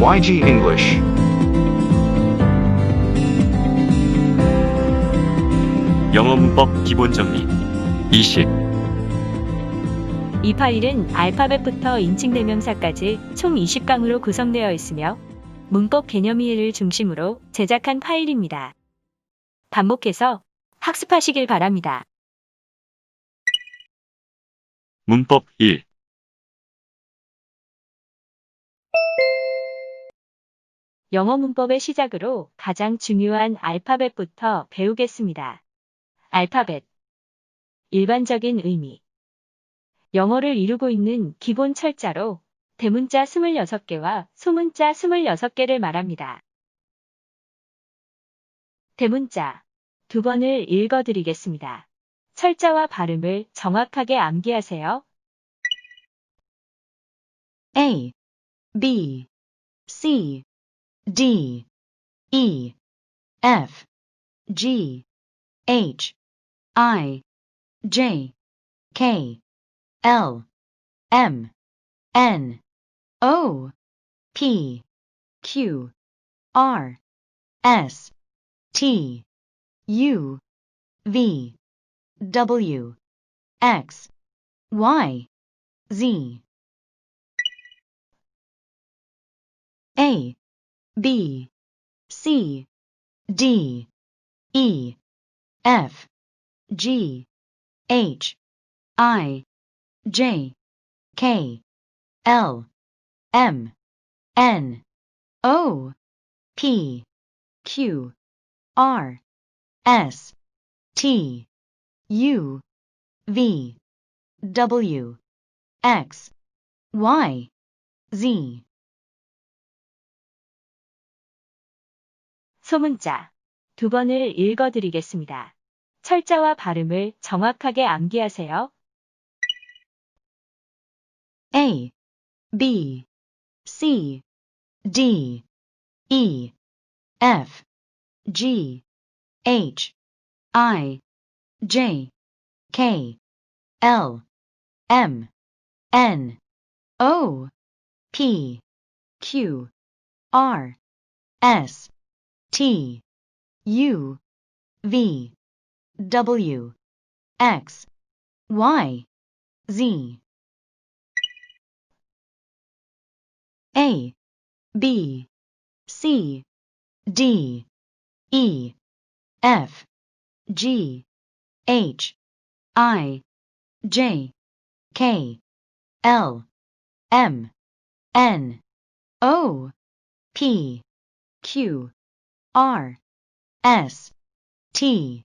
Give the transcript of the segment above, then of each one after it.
YG English. 영어 문법 기본 정리 20. 이 파일은 알파벳부터 인칭대명사까지 총 20강으로 구성되어 있으며 문법 개념 이해를 중심으로 제작한 파일입니다. 반복해서 학습하시길 바랍니다. 문법 1. 영어 문법의 시작으로 가장 중요한 알파벳부터 배우겠습니다. 알파벳. 일반적인 의미. 영어를 이루고 있는 기본 철자로 대문자 26개와 소문자 26개를 말합니다. 대문자. 두 번을 읽어드리겠습니다. 철자와 발음을 정확하게 암기하세요. A, B, C, D, E, F, G, H, I, J, K, L, M, N, O, P, Q, R, S, T, U, V, W, X, Y, Z. A, B, C, D, E, F, G, H, I, J, K, L, M, N, O, P, Q, R, S, T, U, V, W, X, Y, Z. 소문자. 두 번을 읽어드리겠습니다. 철자와 발음을 정확하게 암기하세요. A, B, C, D, E, F, G, H, I, J, K, L, M, N, O, P, Q, R, S, T, U, V, W, X, Y, Z. A, B, C, D, E, F, G, H, I, J, K, L, M, N, O, P, Q, R, S, T,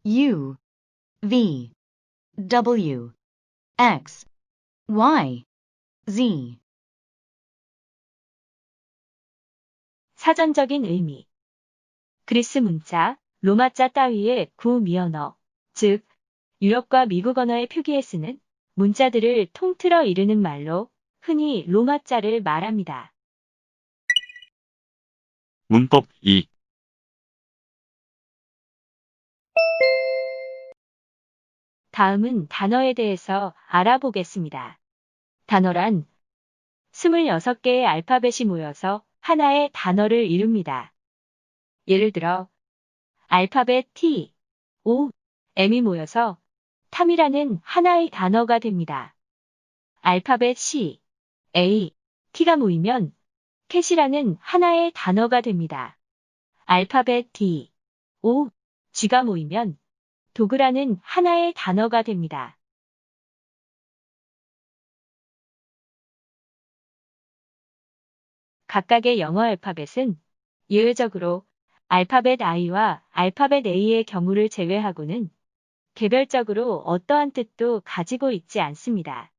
U, V, W, X, Y, Z. 사전적인 의미. 그리스 문자, 로마자 따위의 구미언어, 즉 유럽과 미국 언어의 표기에 쓰는 문자들을 통틀어 이르는 말로 흔히 로마자를 말합니다. 문법 2. 다음은 단어에 대해서 알아보겠습니다. 단어란 26개의 알파벳이 모여서 하나의 단어를 이룹니다. 예를 들어 알파벳 T, O, M이 모여서 탐이라는 하나의 단어가 됩니다. 알파벳 C, A, T가 모이면 캣이라는 하나의 단어가 됩니다. 알파벳 D, O, G가 모이면 도그라는 하나의 단어가 됩니다. 각각의 영어 알파벳은 예외적으로 알파벳 I와 알파벳 A의 경우를 제외하고는 개별적으로 어떠한 뜻도 가지고 있지 않습니다.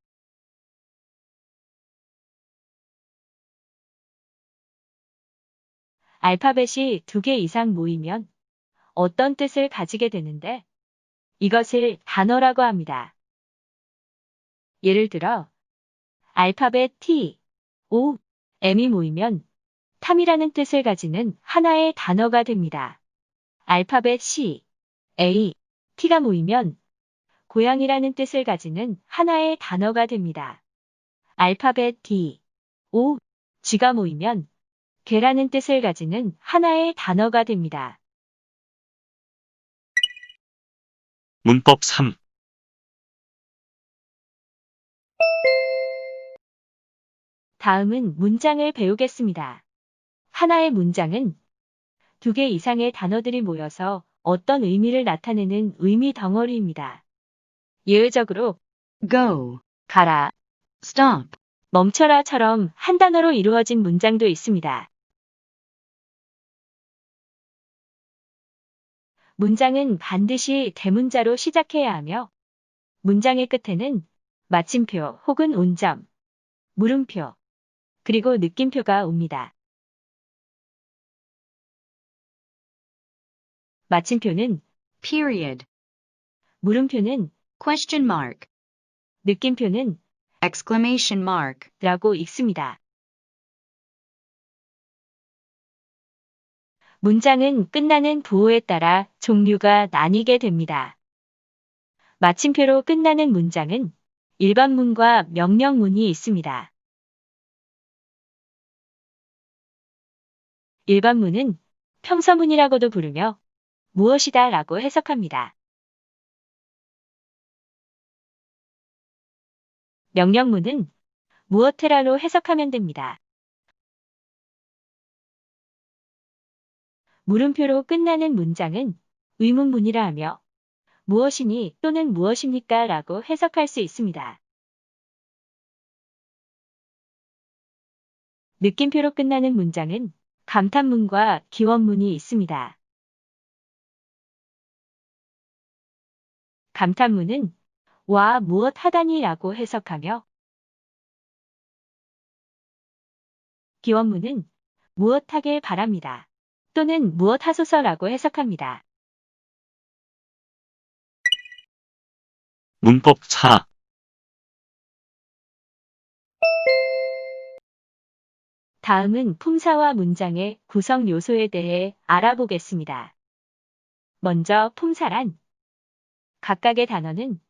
알파벳이 2개 이상 모이면 어떤 뜻을 가지게 되는데 이것을 단어라고 합니다. 예를 들어 알파벳 T, O, M이 모이면 탐이라는 뜻을 가지는 하나의 단어가 됩니다. 알파벳 C, A, T가 모이면 고양이라는 뜻을 가지는 하나의 단어가 됩니다. 알파벳 D, O, G가 모이면 개라는 뜻을 가지는 하나의 단어가 됩니다. 문법 3. 다음은 문장을 배우겠습니다. 하나의 문장은 두 개 이상의 단어들이 모여서 어떤 의미를 나타내는 의미 덩어리입니다. 예외적으로 go, 가라, stop, 멈춰라처럼 한 단어로 이루어진 문장도 있습니다. 문장은 반드시 대문자로 시작해야 하며 문장의 끝에는 마침표 혹은 온점, 물음표, 그리고 느낌표가 옵니다. 마침표는 period, 물음표는 question mark, 느낌표는 exclamation mark, 라고 읽습니다. 문장은 끝나는 부호에 따라 종류가 나뉘게 됩니다. 마침표로 끝나는 문장은 일반문과 명령문이 있습니다. 일반문은 평서문이라고도 부르며 무엇이다 라고 해석합니다. 명령문은 무엇해라로 해석하면 됩니다. 물음표로 끝나는 문장은 의문문이라 하며 무엇이니 또는 무엇입니까 라고 해석할 수 있습니다. 느낌표로 끝나는 문장은 감탄문과 기원문이 있습니다. 감탄문은 와 무엇 하다니 라고 해석하며 기원문은 무엇 하길 바랍니다. 또는 무엇 하소서라고 해석합니다. 문법 4. 다음은 품사와 문장의 구성 요소에 대해 알아보겠습니다. 먼저 품사란 각각의 단어는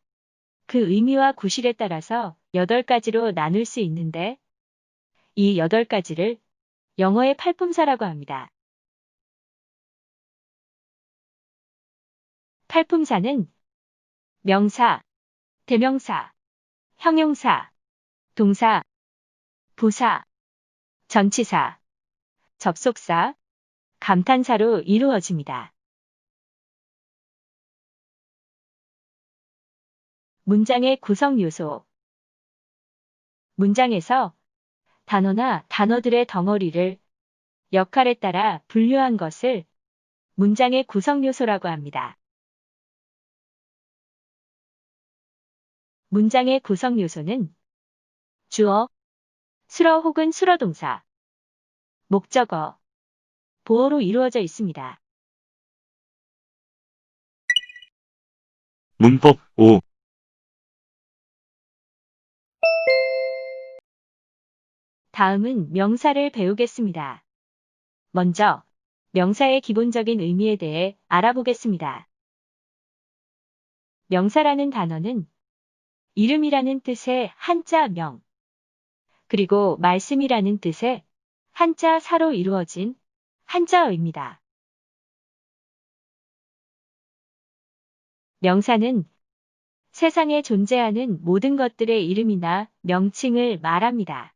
그 의미와 구실에 따라서 8가지로 나눌 수 있는데 이 8가지를 영어의 팔품사라고 합니다. 팔품사는 명사, 대명사, 형용사, 동사, 부사, 전치사, 접속사, 감탄사로 이루어집니다. 문장의 구성 요소. 문장에서 단어나 단어들의 덩어리를 역할에 따라 분류한 것을 문장의 구성 요소라고 합니다. 문장의 구성 요소는 주어, 수어 혹은 수어동사, 목적어, 보어로 이루어져 있습니다. 문법 5. 다음은 명사를 배우겠습니다. 먼저 명사의 기본적인 의미에 대해 알아보겠습니다. 명사라는 단어는 이름이라는 뜻의 한자 명, 그리고 말씀이라는 뜻의 한자 사로 이루어진 한자어입니다. 명사는 세상에 존재하는 모든 것들의 이름이나 명칭을 말합니다.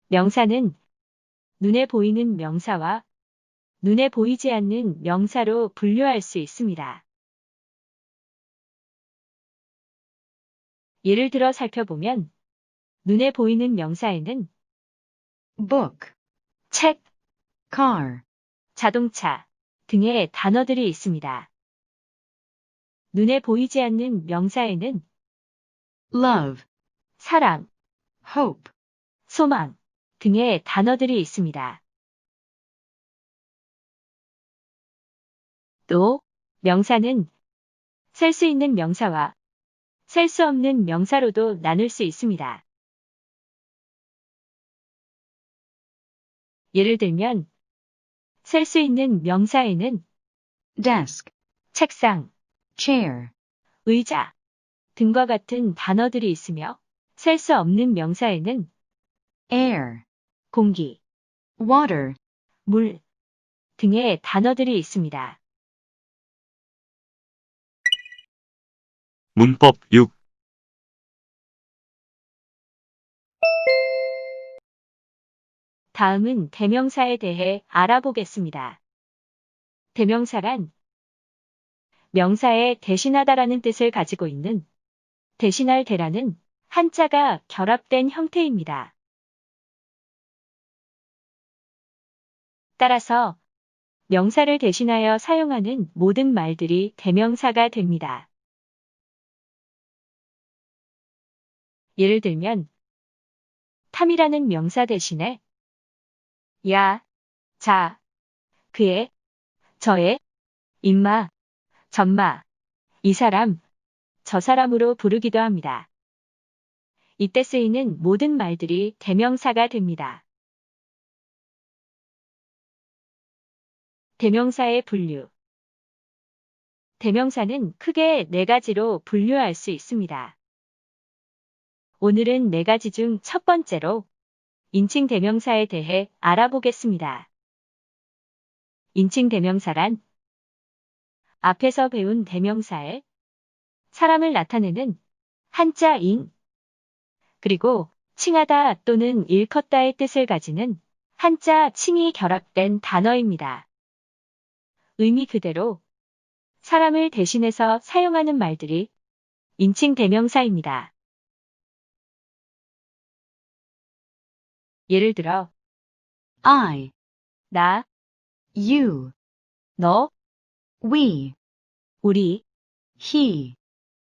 명사는 눈에 보이는 명사와 눈에 보이지 않는 명사로 분류할 수 있습니다. 예를 들어 살펴보면 눈에 보이는 명사에는 book, 책, car, 자동차 등의 단어들이 있습니다. 눈에 보이지 않는 명사에는 love, 사랑, hope, 소망 등의 단어들이 있습니다. 또 명사는 셀 수 있는 명사와 셀 수 없는 명사로도 나눌 수 있습니다. 예를 들면 셀 수 있는 명사에는 desk, 책상, chair, 의자 등과 같은 단어들이 있으며 셀 수 없는 명사에는 air, 공기, water, 물 등의 단어들이 있습니다. 문법 6. 다음은 대명사에 대해 알아보겠습니다. 대명사란 명사에 대신하다라는 뜻을 가지고 있는 대신할 대라는 한자가 결합된 형태입니다. 따라서 명사를 대신하여 사용하는 모든 말들이 대명사가 됩니다. 예를 들면 탐이라는 명사 대신에 야, 자, 그의, 저의, 임마, 전마, 이 사람, 저 사람으로 부르기도 합니다. 이때 쓰이는 모든 말들이 대명사가 됩니다. 대명사의 분류. 대명사는 크게 4가지로 분류할 수 있습니다. 오늘은 4가지 중 첫 번째로 인칭 대명사에 대해 알아보겠습니다. 인칭 대명사란 앞에서 배운 대명사에 사람을 나타내는 한자인, 그리고 칭하다 또는 일컫다의 뜻을 가지는 한자 칭이 결합된 단어입니다. 의미 그대로 사람을 대신해서 사용하는 말들이 인칭 대명사입니다. 예를 들어 I, 나, you, 너, we, 우리, he,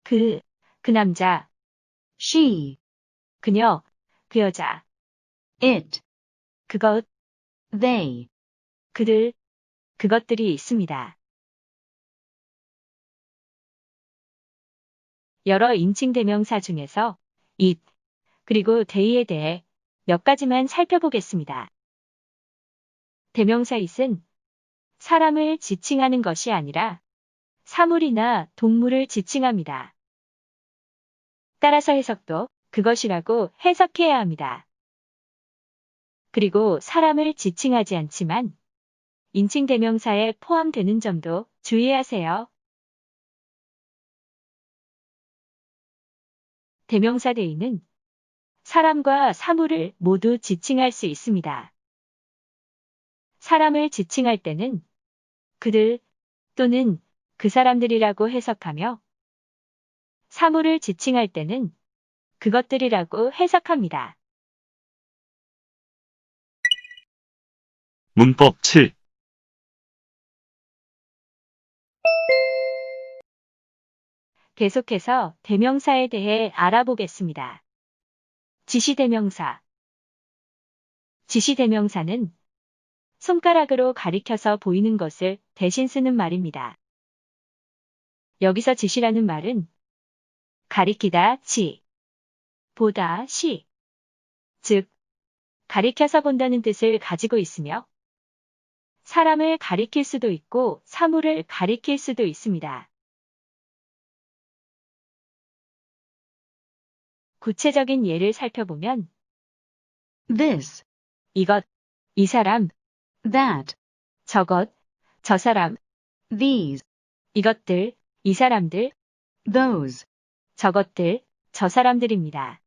그 남자, she, 그녀, 그 여자, it, 그것, they, 그들, 그것들이 있습니다. 여러 인칭 대명사 중에서 it, 그리고 they에 대해 몇 가지만 살펴보겠습니다. 대명사 it은 사람을 지칭하는 것이 아니라 사물이나 동물을 지칭합니다. 따라서 해석도 그것이라고 해석해야 합니다. 그리고 사람을 지칭하지 않지만 인칭 대명사에 포함되는 점도 주의하세요. 대명사 they는 사람과 사물을 모두 지칭할 수 있습니다. 사람을 지칭할 때는 그들 또는 그 사람들이라고 해석하며 사물을 지칭할 때는 그것들이라고 해석합니다. 문법 7. 계속해서 대명사에 대해 알아보겠습니다. 지시대명사. 지시대명사는 손가락으로 가리켜서 보이는 것을 대신 쓰는 말입니다. 여기서 지시라는 말은 가리키다 지, 보다 시, 즉 가리켜서 본다는 뜻을 가지고 있으며 사람을 가리킬 수도 있고 사물을 가리킬 수도 있습니다. 구체적인 예를 살펴보면 this, 이것, 이 사람, that, 저것, 저 사람, these, 이것들, 이 사람들, those, 저것들, 저 사람들입니다.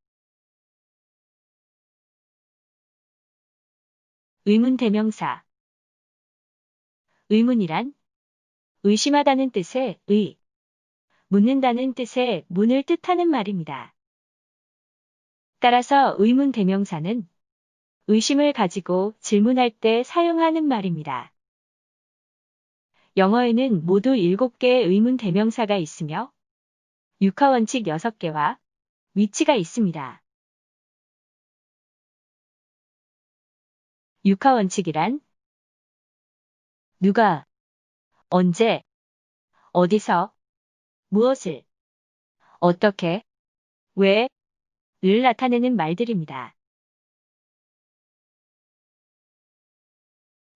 의문 대명사. 의문이란 의심하다는 뜻의 의, 묻는다는 뜻의 문을 뜻하는 말입니다. 따라서 의문 대명사는 의심을 가지고 질문할 때 사용하는 말입니다. 영어에는 모두 7개의 의문 대명사가 있으며 육하원칙 6개와 위치가 있습니다. 육하원칙이란 누가, 언제, 어디서, 무엇을, 어떻게, 왜, 를 나타내는 말들입니다.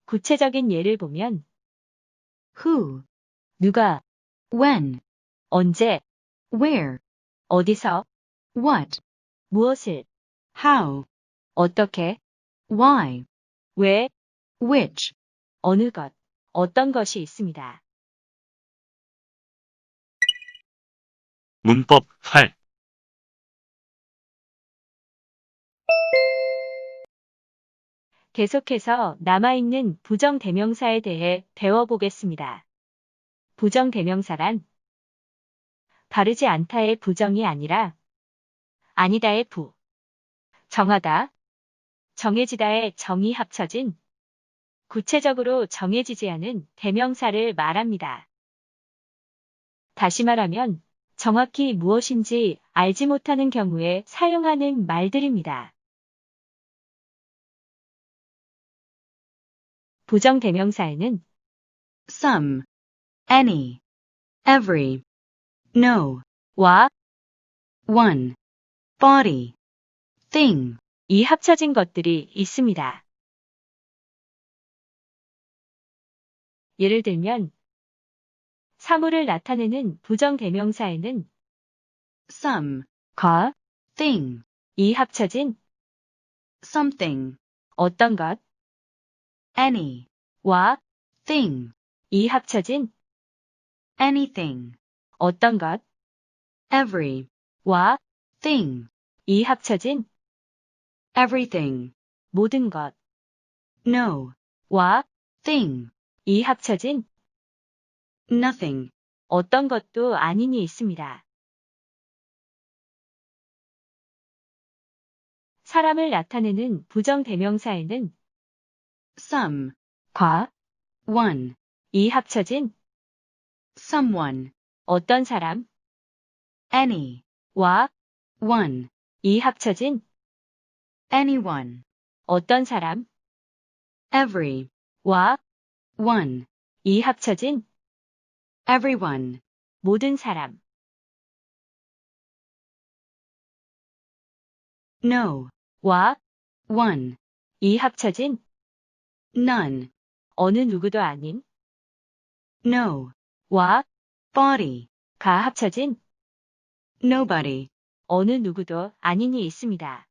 구체적인 예를 보면 who, 누가, when, 언제, where, 어디서, what, 무엇을, how, 어떻게, why, 왜, which, 어느 것, 어떤 것이 있습니다. 문법 8. 계속해서 남아있는 부정대명사에 대해 배워보겠습니다. 부정대명사란 바르지 않다의 부정이 아니라 아니다의 부, 정하다, 정해지다의 정이 합쳐진 구체적으로 정해지지 않은 대명사를 말합니다. 다시 말하면 정확히 무엇인지 알지 못하는 경우에 사용하는 말들입니다. 부정대명사에는 some, any, every, no, 와, one, body, thing, 이 합쳐진 것들이 있습니다. 예를 들면 사물을 나타내는 부정대명사에는 some, 과, thing, 이 합쳐진 something, 어떤 것, any, 와, thing, 이 합쳐진 anything, 어떤 것, every, 와, thing, 이 합쳐진 everything, 모든 것, no, 와, thing, 이 합쳐진 nothing, 어떤 것도 아닌이 있습니다. 사람을 나타내는 부정대명사에는 some, 과, one, 이 합쳐진 someone, 어떤 사람, any, 와, one, 이 합쳐진 anyone, 어떤 사람, every, 와, one, 이 합쳐진 everyone, 모든 사람, no, 와, one, 이 합쳐진 none, 어느 누구도 아닌 no, 와, body, 가 합쳐진 nobody, 어느 누구도 아닌이 있습니다.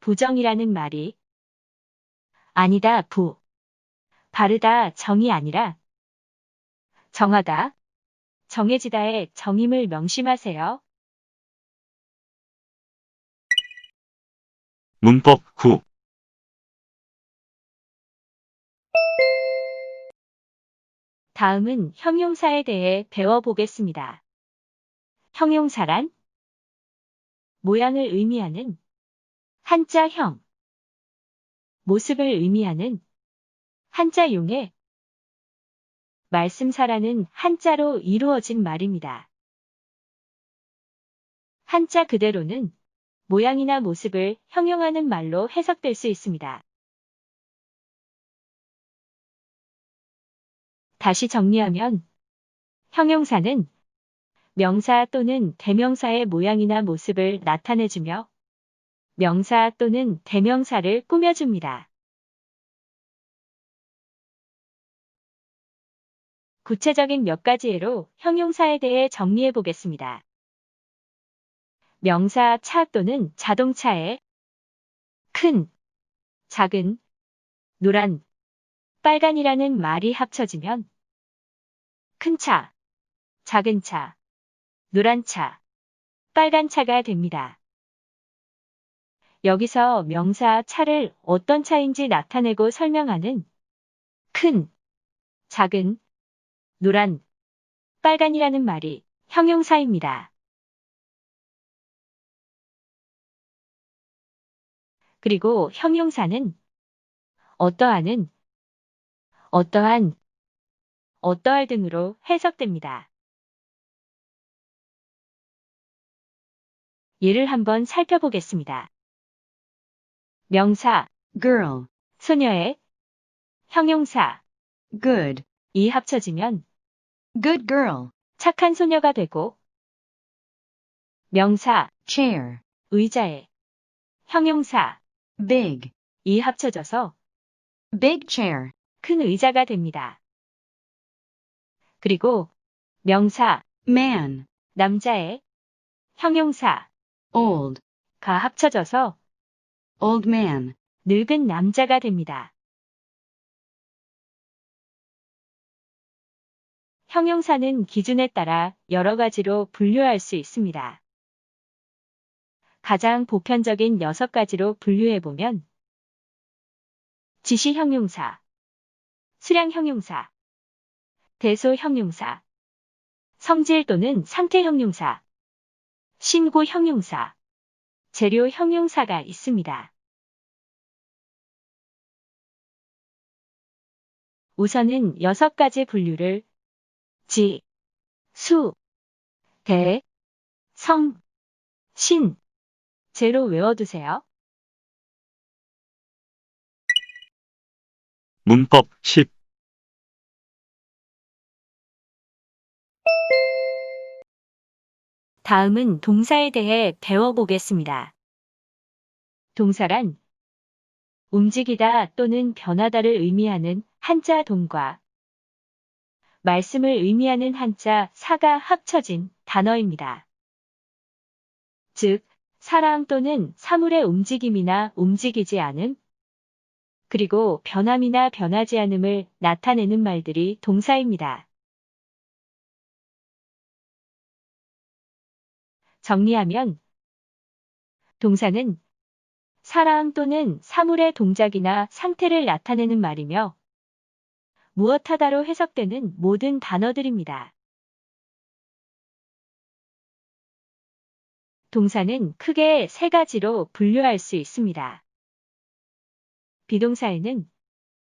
부정이라는 말이 아니다, 부, 바르다, 정이 아니라 정하다, 정해지다의 정임을 명심하세요. 문법 9. 다음은 형용사에 대해 배워보겠습니다. 형용사란 모양을 의미하는 한자형, 모습을 의미하는 한자용의 말씀사라는 한자로 이루어진 말입니다. 한자 그대로는 모양이나 모습을 형용하는 말로 해석될 수 있습니다. 다시 정리하면 형용사는 명사 또는 대명사의 모양이나 모습을 나타내주며 명사 또는 대명사를 꾸며줍니다. 구체적인 몇 가지 예로 형용사에 대해 정리해 보겠습니다. 명사 차 또는 자동차에 큰, 작은, 노란, 빨간이라는 말이 합쳐지면 큰 차, 작은 차, 노란 차, 빨간 차가 됩니다. 여기서 명사 차를 어떤 차인지 나타내고 설명하는 큰, 작은, 노란, 빨간이라는 말이 형용사입니다. 그리고 형용사는 어떠한은, 어떠한, 어떠할 등으로 해석됩니다. 예를 한번 살펴보겠습니다. 명사, girl, 소녀의 형용사, good, 이 합쳐지면 good girl, 착한 소녀가 되고 명사, chair, 의자의 형용사, big, 이 합쳐져서 big chair, 큰 의자가 됩니다. 그리고 명사, man, 남자의 형용사, old, 가 합쳐져서 old man, 늙은 남자가 됩니다. 형용사는 기준에 따라 여러 가지로 분류할 수 있습니다. 가장 보편적인 6가지로 분류해보면 지시 형용사, 수량 형용사, 대소 형용사, 성질 또는 상태 형용사, 신고 형용사, 재료 형용사가 있습니다. 우선은 6가지 분류를 지, 수, 대, 성, 신, 제로 외워두세요. 문법 10. 다음은 동사에 대해 배워보겠습니다. 동사란 움직이다 또는 변하다를 의미하는 한자 동과 말씀을 의미하는 한자 사가 합쳐진 단어입니다. 즉, 사람 또는 사물의 움직임이나 움직이지 않음, 그리고 변함이나 변하지 않음을 나타내는 말들이 동사입니다. 정리하면 동사는 사람 또는 사물의 동작이나 상태를 나타내는 말이며 무엇하다로 해석되는 모든 단어들입니다. 동사는 크게 3가지로 분류할 수 있습니다. 비동사에는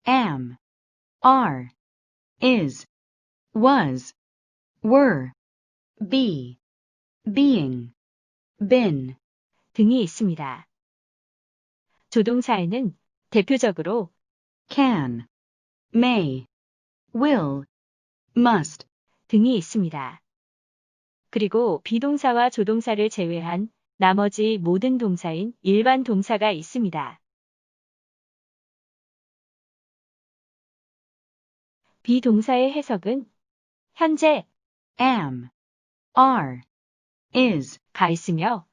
am, are, is, was, were, be, being, been, 등이 있습니다. 조동사에는 대표적으로 can, may, will, must, 등이 있습니다. 그리고 비동사와 조동사를 제외한 나머지 모든 동사인 일반 동사가 있습니다. 비동사의 해석은 현재 am, are, is, 가 있으며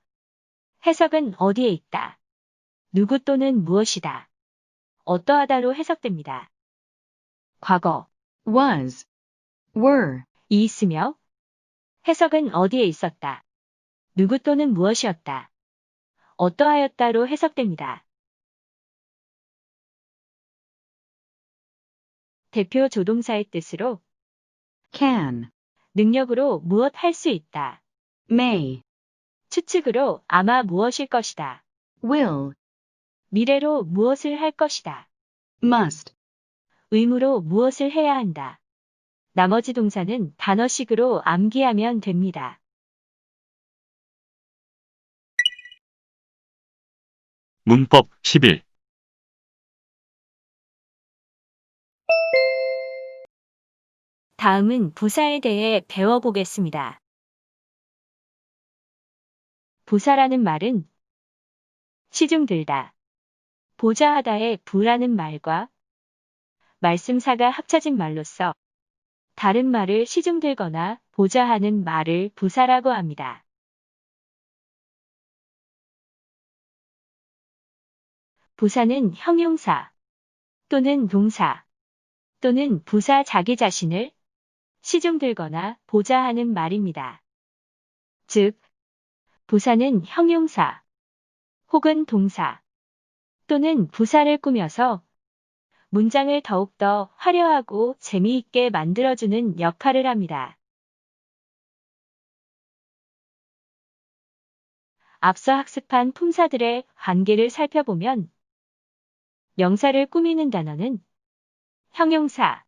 해석은 어디에 있다, 누구 또는 무엇이다, 어떠하다로 해석됩니다. 과거 was, were, 이 있으며 해석은 어디에 있었다, 누구 또는 무엇이었다, 어떠하였다로 해석됩니다. 대표 조동사의 뜻으로 can, 능력으로 무엇 할 수 있다, may, 추측으로 아마 무엇일 것이다, will, 미래로 무엇을 할 것이다, must, 의무로 무엇을 해야 한다. 나머지 동사는 단어식으로 암기하면 됩니다. 문법 11. 다음은 부사에 대해 배워보겠습니다. 부사라는 말은 시중 들다, 보좌하다의 부라는 말과 말씀사가 합쳐진 말로서 다른 말을 시중 들거나 보좌하는 말을 부사라고 합니다. 부사는 형용사 또는 동사 또는 부사 자기 자신을 시중 들거나 보좌하는 말입니다. 즉, 부사는 형용사 혹은 동사 또는 부사를 꾸며서 문장을 더욱더 화려하고 재미있게 만들어주는 역할을 합니다. 앞서 학습한 품사들의 관계를 살펴보면 명사를 꾸미는 단어는 형용사,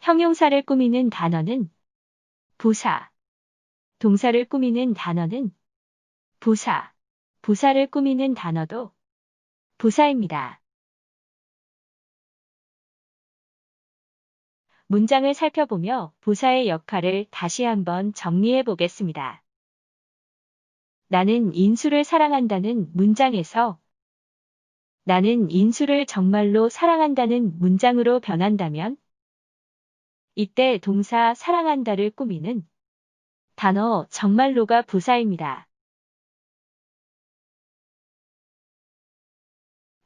형용사를 꾸미는 단어는 부사, 동사를 꾸미는 단어는 부사, 부사를 꾸미는 단어도 부사입니다. 문장을 살펴보며 부사의 역할을 다시 한번 정리해 보겠습니다. 나는 인수를 사랑한다는 문장에서 나는 인수를 정말로 사랑한다는 문장으로 변한다면 이때 동사 사랑한다를 꾸미는 단어 정말로가 부사입니다.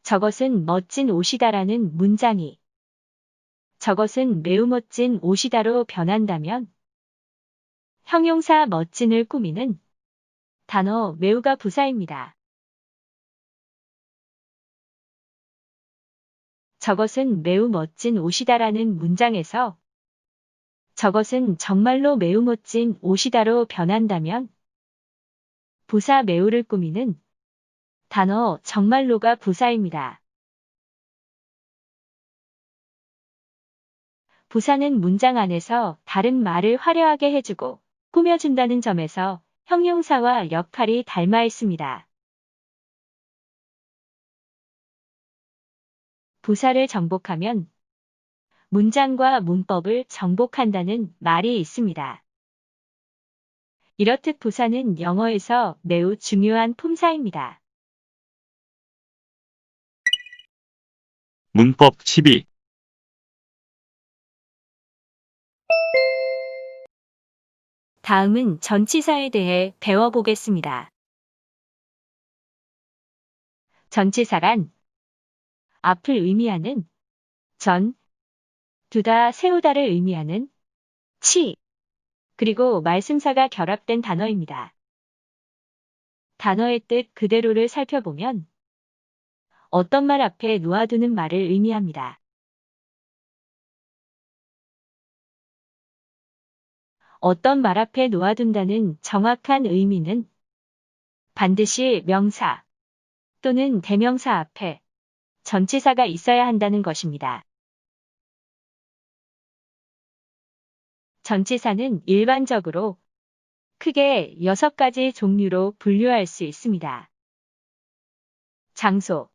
저것은 멋진 옷이다라는 문장이 저것은 매우 멋진 옷이다로 변한다면 형용사 멋진을 꾸미는 단어 매우가 부사입니다. 저것은 매우 멋진 옷이다라는 문장에서 저것은 정말로 매우 멋진 옷이다로 변한다면 부사 매우를 꾸미는 단어 정말로가 부사입니다. 부사는 문장 안에서 다른 말을 화려하게 해주고 꾸며준다는 점에서 형용사와 역할이 닮아 있습니다. 부사를 정복하면 문장과 문법을 정복한다는 말이 있습니다. 이렇듯 부사는 영어에서 매우 중요한 품사입니다. 문법 12. 다음은 전치사에 대해 배워보겠습니다. 전치사란 앞을 의미하는 전, 두다, 세우다를 의미하는 치, 그리고 말씀사가 결합된 단어입니다. 단어의 뜻 그대로를 살펴보면 어떤 말 앞에 놓아두는 말을 의미합니다. 어떤 말 앞에 놓아둔다는 정확한 의미는 반드시 명사 또는 대명사 앞에 전치사가 있어야 한다는 것입니다. 전치사는 일반적으로 크게 6가지 종류로 분류할 수 있습니다. 장소,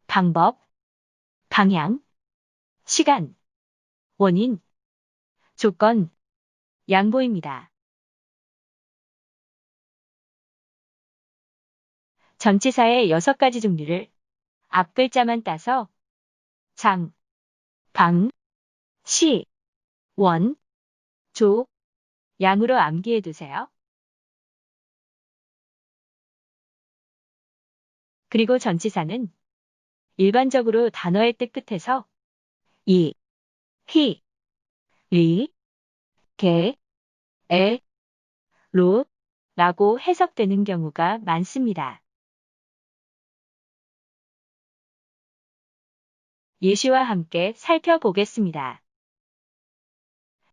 방법, 방향, 시간, 원인, 조건, 양보입니다. 전치사의 6가지 종류를 앞 글자만 따서 장, 방, 시, 원, 조, 양으로 암기해 두세요. 그리고 전치사는 일반적으로 단어의 뜻 끝에서 이, 히, 리, 게, 에, 로, 라고 해석되는 경우가 많습니다. 예시와 함께 살펴보겠습니다.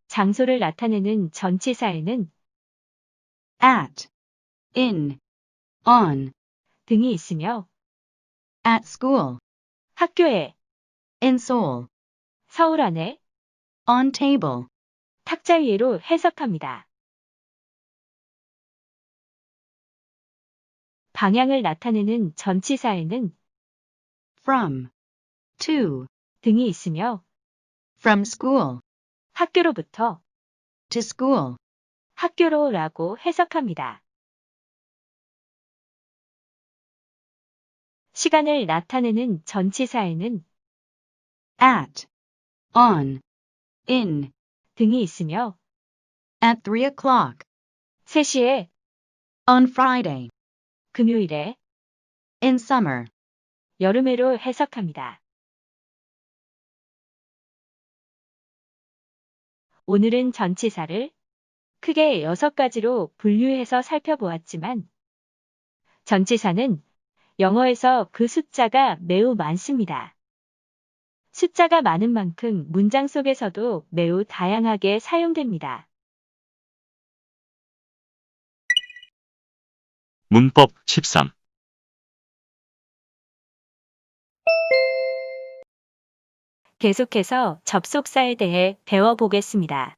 장소를 나타내는 전치사에는 At, in, on, 등이 있으며 at school, 학교에, in Seoul, 서울 안에, on table, 탁자 위에로 해석합니다. 방향을 나타내는 전치사에는 from, to, 등이 있으며 from school, 학교로부터, to school, 학교로라고 해석합니다. 시간을 나타내는 전치사에는 at, on, in, 등이 있으며 at 3 o'clock, 3시에, on Friday, 금요일에, in summer, 여름에로 해석합니다. 오늘은 전치사를 크게 6가지로 분류해서 살펴보았지만 전치사는 영어에서 그 숫자가 매우 많습니다. 숫자가 많은 만큼 문장 속에서도 매우 다양하게 사용됩니다. 문법 13. 계속해서 접속사에 대해 배워보겠습니다.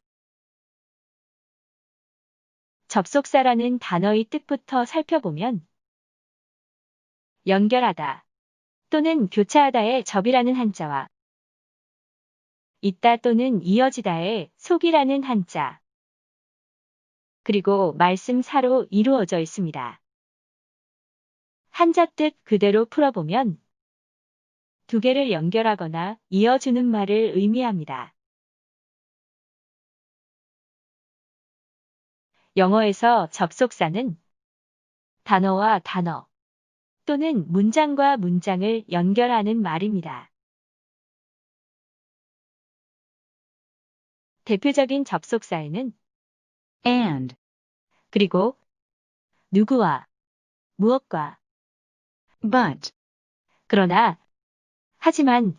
접속사라는 단어의 뜻부터 살펴보면 연결하다 또는 교차하다의 접이라는 한자와 있다 또는 이어지다의 속이라는 한자 그리고 말씀사로 이루어져 있습니다. 한자 뜻 그대로 풀어보면 두 개를 연결하거나 이어주는 말을 의미합니다. 영어에서 접속사는 단어와 단어, 또는 문장과 문장을 연결하는 말입니다. 대표적인 접속사에는 and, 그리고 누구와 무엇과 but, 그러나 하지만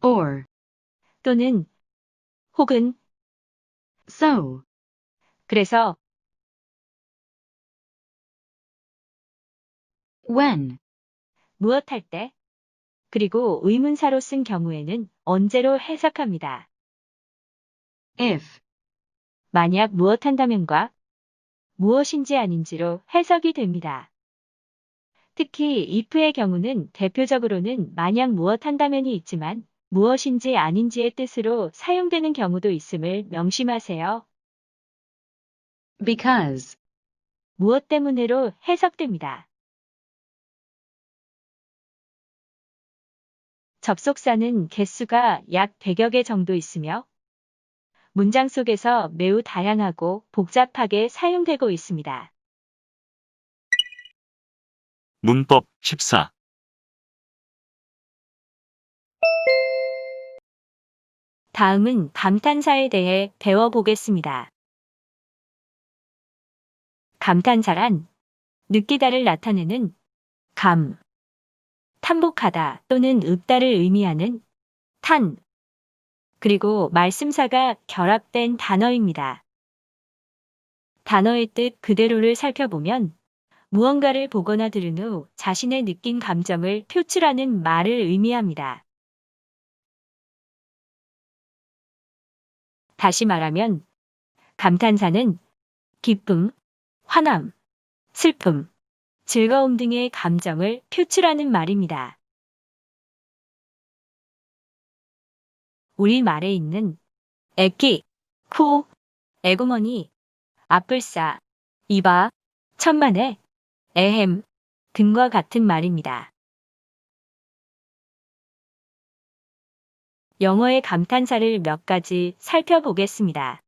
or, 또는 혹은 so, 그래서 when, 무엇 할 때 그리고 의문사로 쓴 경우에는 언제로 해석합니다. if, 만약 무엇 한다면과 무엇인지 아닌지로 해석이 됩니다. 특히 if의 경우는 대표적으로는 만약 무엇 한다면이 있지만 무엇인지 아닌지의 뜻으로 사용되는 경우도 있음을 명심하세요. because, 무엇 때문에로 해석됩니다. 접속사는 개수가 약 100여 개 정도 있으며 문장 속에서 매우 다양하고 복잡하게 사용되고 있습니다. 문법 14. 다음은 감탄사에 대해 배워보겠습니다. 감탄사란 느끼다를 나타내는 감, 탐복하다 또는 읊다를 의미하는 탄, 그리고 말씀사가 결합된 단어입니다. 단어의 뜻 그대로를 살펴보면 무언가를 보거나 들은 후 자신의 느낀 감정을 표출하는 말을 의미합니다. 다시 말하면 감탄사는 기쁨, 화남, 슬픔, 즐거움 등의 감정을 표출하는 말입니다. 우리말에 있는 애기, 코, 애구머니, 앞불싸, 이봐, 천만에, 에헴 등과 같은 말입니다. 영어의 감탄사를 몇 가지 살펴보겠습니다.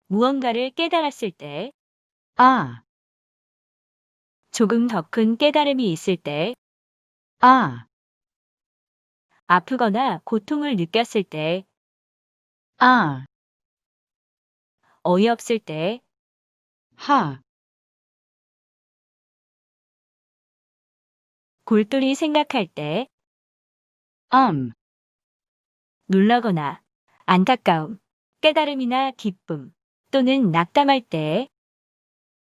무언가를 깨달았을 때, ah, 조금 더 큰 깨달음이 있을 때, ah, 아프거나 고통을 느꼈을 때, ah, 어이없을 때, ha, 골똘히 생각할 때, 놀라거나 안타까움, 깨달음이나 기쁨 또는 낙담할 때에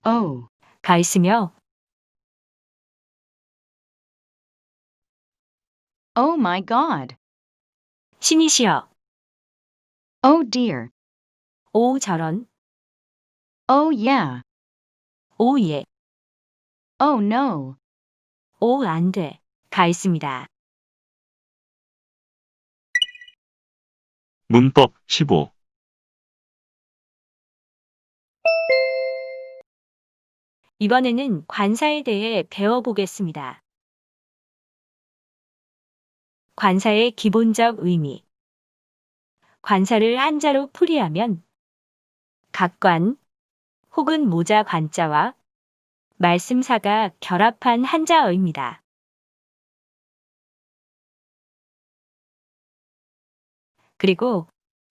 oh, 가 있으며 oh my god, 신이시여, oh dear, 오 저런, oh yeah, 오 예, oh no, 오 안 돼, 가 있습니다. 문법 15. 이번에는 관사에 대해 배워보겠습니다. 관사의 기본적 의미. 관사를 한자로 풀이하면 각관 혹은 모자 관자와 말씀사가 결합한 한자어입니다. 그리고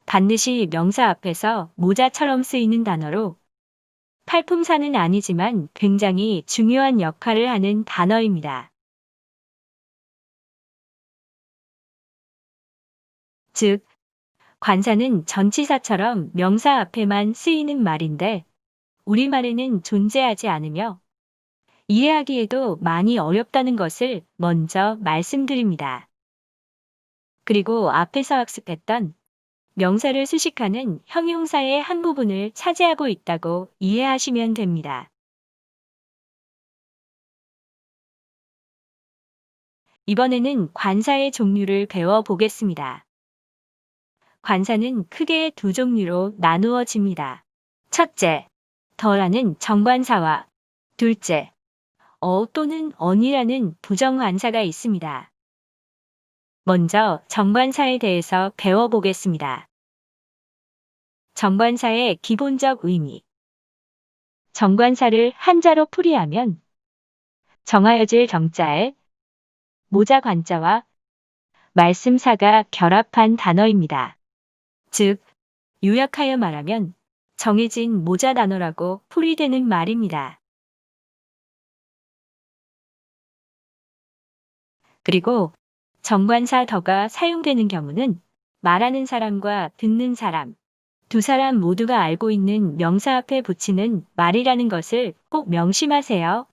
반드시 명사 앞에서 모자처럼 쓰이는 단어로 팔품사는 아니지만 굉장히 중요한 역할을 하는 단어입니다. 즉, 관사는 전치사처럼 명사 앞에만 쓰이는 말인데 우리말에는 존재하지 않으며 이해하기에도 많이 어렵다는 것을 먼저 말씀드립니다. 그리고 앞에서 학습했던 명사를 수식하는 형용사의 한 부분을 차지하고 있다고 이해하시면 됩니다. 이번에는 관사의 종류를 배워보겠습니다. 관사는 크게 두 종류로 나누어집니다. 첫째, 더라는 정관사와 둘째, 또는 언이라는 부정관사가 있습니다. 먼저 정관사에 대해서 배워보겠습니다. 정관사의 기본적 의미. 정관사를 한자로 풀이하면 정하여질 정자에 모자 관자와 말씀사가 결합한 단어입니다. 즉, 요약하여 말하면 정해진 모자 단어라고 풀이되는 말입니다. 그리고 정관사 더가 사용되는 경우는 말하는 사람과 듣는 사람, 두 사람 모두가 알고 있는 명사 앞에 붙이는 말이라는 것을 꼭 명심하세요.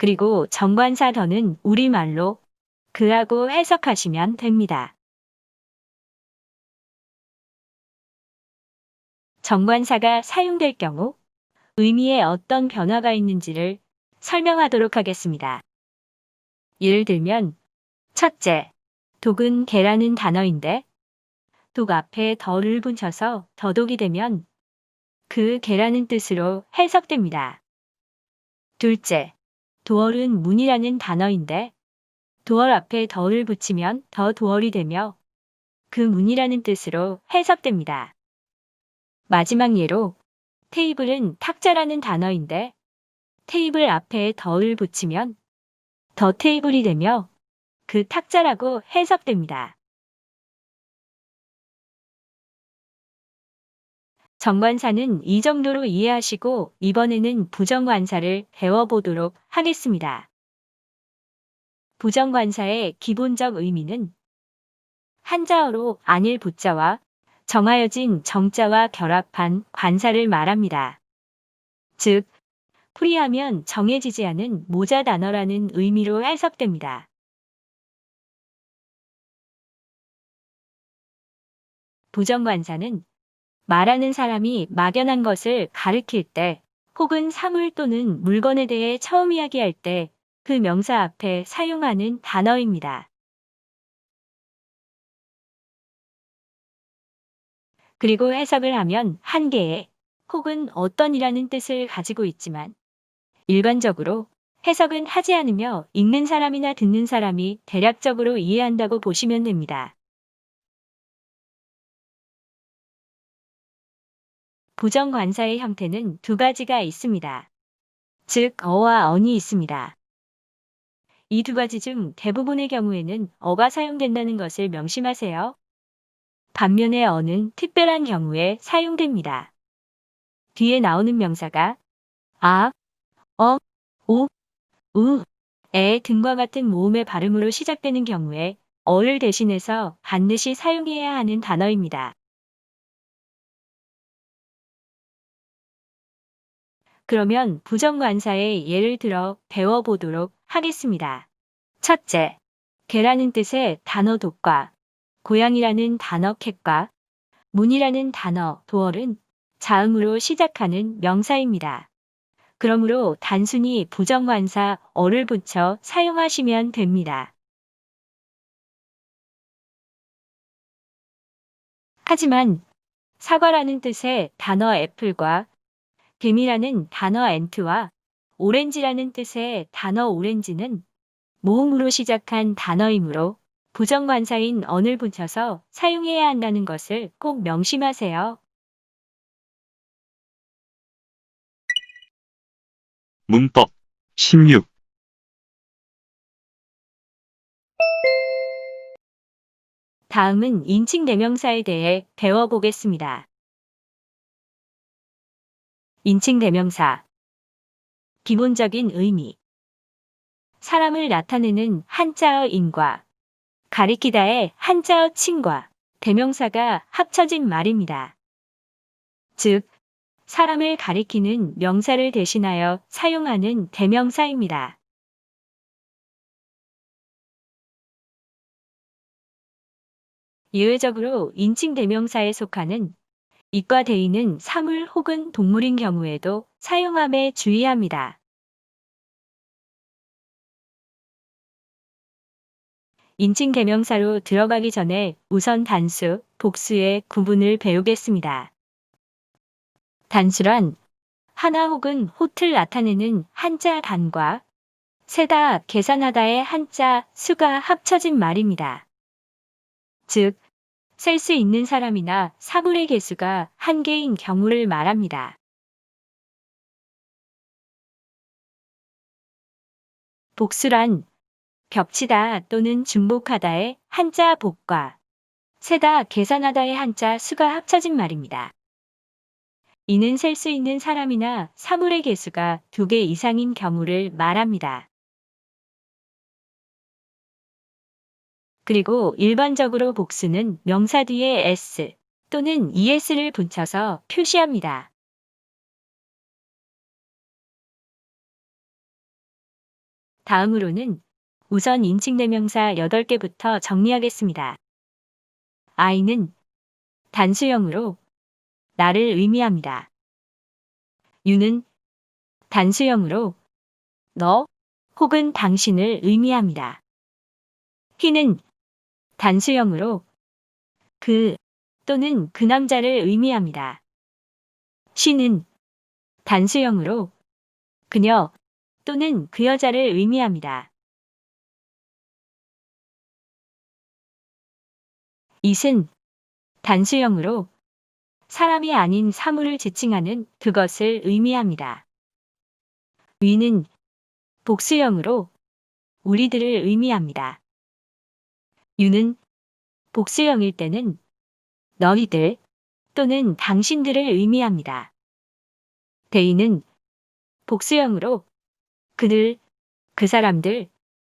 그리고 정관사 더는 우리말로 그하고 해석하시면 됩니다. 정관사가 사용될 경우 의미에 어떤 변화가 있는지를 설명하도록 하겠습니다. 예를 들면 첫째, 독은 개라는 단어인데 독 앞에 더를 붙여서 더독이 되면 그 개라는 뜻으로 해석됩니다. 둘째, 도얼은 문이라는 단어인데 도얼 앞에 더를 붙이면 더 도얼이 되며 그 문이라는 뜻으로 해석됩니다. 마지막 예로 테이블은 탁자라는 단어인데 테이블 앞에 더를 붙이면 더 테이블이 되며 그 탁자라고 해석됩니다. 정관사는 이 정도로 이해하시고 이번에는 부정관사를 배워보도록 하겠습니다. 부정관사의 기본적 의미는 한자어로 안일 부자와 정하여진 정자와 결합한 관사를 말합니다. 즉, 풀이하면 정해지지 않은 모자 단어라는 의미로 해석됩니다. 부정관사는 말하는 사람이 막연한 것을 가리킬 때 혹은 사물 또는 물건에 대해 처음 이야기할 때 그 명사 앞에 사용하는 단어입니다. 그리고 해석을 하면 한 개의 혹은 어떤이라는 뜻을 가지고 있지만 일반적으로 해석은 하지 않으며 읽는 사람이나 듣는 사람이 대략적으로 이해한다고 보시면 됩니다. 부정관사의 형태는 두 가지가 있습니다. 즉, 어와 언이 있습니다. 이 두 가지 중 대부분의 경우에는 어가 사용된다는 것을 명심하세요. 반면에 어는 특별한 경우에 사용됩니다. 뒤에 나오는 명사가 아, 어, 오, 우, 에 등과 같은 모음의 발음으로 시작되는 경우에 어를 대신해서 반드시 사용해야 하는 단어입니다. 그러면 부정관사의 예를 들어 배워보도록 하겠습니다. 첫째, 개라는 뜻의 단어 독과 고양이라는 단어 캣과 문이라는 단어 도얼은 자음으로 시작하는 명사입니다. 그러므로 단순히 부정관사 어를 붙여 사용하시면 됩니다. 하지만 사과라는 뜻의 단어 애플과 개미라는 단어 앤트와 오렌지라는 뜻의 단어 오렌지는 모음으로 시작한 단어이므로 부정관사인 언을 붙여서 사용해야 한다는 것을 꼭 명심하세요. 문법 16. 다음은 인칭 대명사에 대해 배워보겠습니다. 인칭 대명사. 기본적인 의미. 사람을 나타내는 한자어 인과 가리키다의 한자어 칭과 대명사가 합쳐진 말입니다. 즉, 사람을 가리키는 명사를 대신하여 사용하는 대명사입니다. 예외적으로 인칭 대명사에 속하는 이과 대의는 사물 혹은 동물인 경우에도 사용함에 주의합니다. 인칭 대명사로 들어가기 전에 우선 단수, 복수의 구분을 배우겠습니다. 단수란 하나 혹은 호틀 나타내는 한자 단과 세다, 계산하다의 한자 수가 합쳐진 말입니다. 즉, 셀 수 있는 사람이나 사물의 개수가 한 개인 경우를 말합니다. 복수란 겹치다 또는 중복하다의 한자 복과 세다, 계산하다의 한자 수가 합쳐진 말입니다. 이는 셀 수 있는 사람이나 사물의 개수가 2개 이상인 경우를 말합니다. 그리고 일반적으로 복수는 명사 뒤에 s 또는 es를 붙여서 표시합니다. 다음으로는 우선 인칭대명사 8개부터 정리하겠습니다. I는 단수형으로 나를 의미합니다. U는 단수형으로 너 혹은 당신을 의미합니다. He는 단수형으로 그 또는 그 남자를 의미합니다. She는 단수형으로 그녀 또는 그 여자를 의미합니다. it은 단수형으로 사람이 아닌 사물을 지칭하는 그것을 의미합니다. we는 복수형으로 우리들을 의미합니다. you는 복수형일 때는 너희들 또는 당신들을 의미합니다. they는 복수형으로 그들, 그 사람들